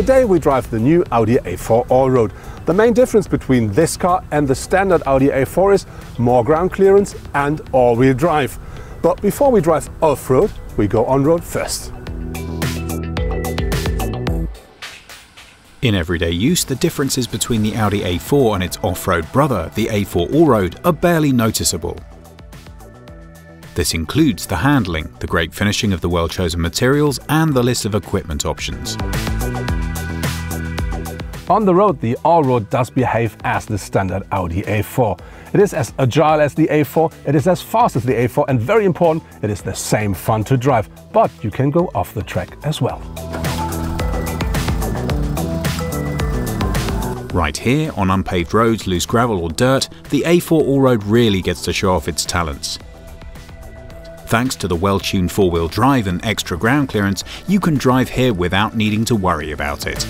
Today we drive the new Audi A4 Allroad. The main difference between this car and the standard Audi A4 is more ground clearance and all-wheel drive. But before we drive off-road, we go on-road first. In everyday use, the differences between the Audi A4 and its off-road brother, the A4 Allroad, are barely noticeable. This includes the handling, the great finishing of the well-chosen materials, and the list of equipment options. On the road, the Allroad does behave as the standard Audi A4. It is as agile as the A4, it is as fast as the A4, and very important, it is the same fun to drive. But you can go off the track as well. Right here, on unpaved roads, loose gravel or dirt, the A4 Allroad really gets to show off its talents. Thanks to the well-tuned four-wheel drive and extra ground clearance, you can drive here without needing to worry about it.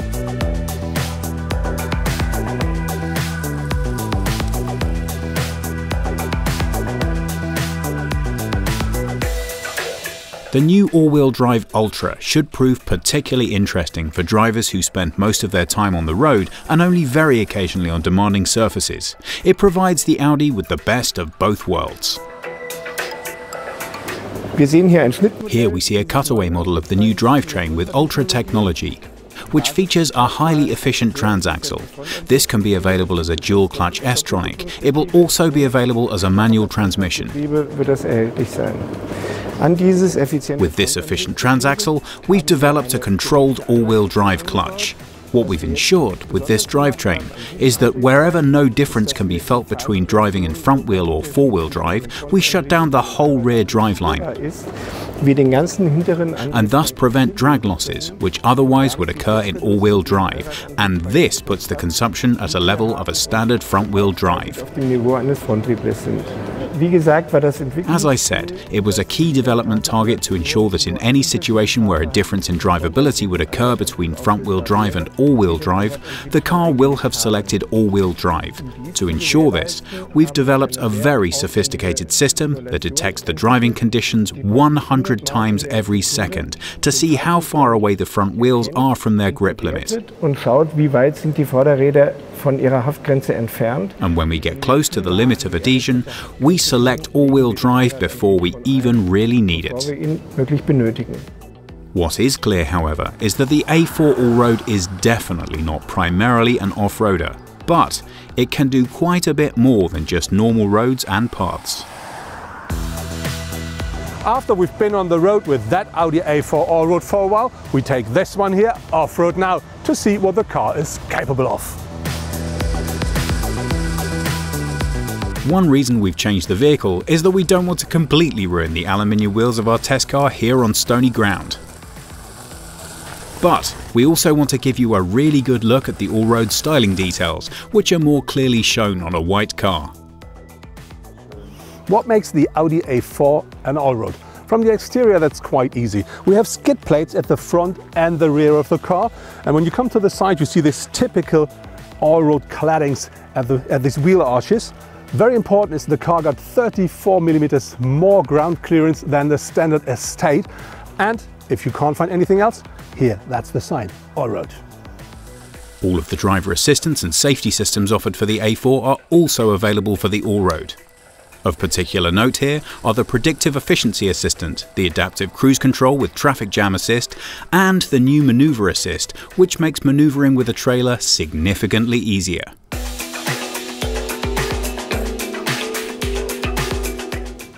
The new all-wheel drive Ultra should prove particularly interesting for drivers who spend most of their time on the road and only very occasionally on demanding surfaces. It provides the Audi with the best of both worlds. Here we see a cutaway model of the new drivetrain with Ultra technology, which features a highly efficient transaxle. This can be available as a dual-clutch S-tronic. It will also be available as a manual transmission. With this efficient transaxle, we've developed a controlled all-wheel drive clutch. What we've ensured with this drivetrain is that wherever no difference can be felt between driving in front-wheel or four-wheel drive, we shut down the whole rear driveline and thus prevent drag losses, which otherwise would occur in all-wheel drive. And this puts the consumption at a level of a standard front-wheel drive. As I said, it was a key development target to ensure that in any situation where a difference in drivability would occur between front-wheel drive and all-wheel drive, the car will have selected all-wheel drive. To ensure this, we've developed a very sophisticated system that detects the driving conditions 100 times every second to see how far away the front wheels are from their grip limit. And when we get close to the limit of adhesion, we select all-wheel drive before we even really need it. What is clear, however, is that the A4 Allroad is definitely not primarily an off-roader, but it can do quite a bit more than just normal roads and paths. After we've been on the road with that Audi A4 Allroad for a while, we take this one here off-road now to see what the car is capable of. One reason we've changed the vehicle is that we don't want to completely ruin the aluminium wheels of our test car here on stony ground. But we also want to give you a really good look at the Allroad styling details, which are more clearly shown on a white car. What makes the Audi A4 an Allroad? From the exterior, that's quite easy. We have skid plates at the front and the rear of the car, and when you come to the side, you see this typical Allroad claddings at these wheel arches. Very important is the car got 34 millimeters more ground clearance than the standard Estate, and if you can't find anything else, here, that's the sign, Allroad. All of the driver assistance and safety systems offered for the A4 are also available for the Allroad. Of particular note here are the Predictive Efficiency Assistant, the Adaptive Cruise Control with Traffic Jam Assist, and the new Maneuver Assist, which makes maneuvering with a trailer significantly easier.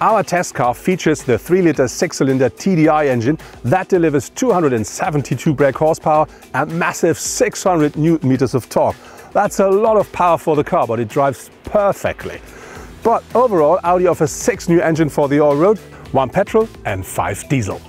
Our test car features the 3-litre 6-cylinder TDI engine that delivers 272 brake horsepower and massive 600 Nm of torque. That's a lot of power for the car, but it drives perfectly. But overall, Audi offers 6 new engines for the Allroad, 1 petrol and 5 diesel.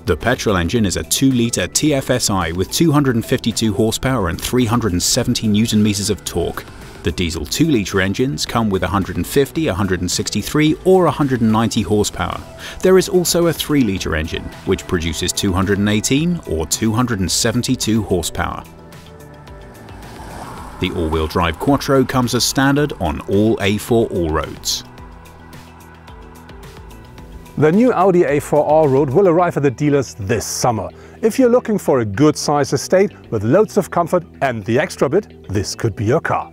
The petrol engine is a 2-litre TFSI with 252 horsepower and 370 Nm of torque. The diesel 2-litre engines come with 150, 163 or 190 horsepower. There is also a 3-litre engine, which produces 218 or 272 horsepower. The all-wheel drive Quattro comes as standard on all A4 Allroads. The new Audi A4 Allroad will arrive at the dealers this summer. If you're looking for a good size estate with loads of comfort and the extra bit, this could be your car.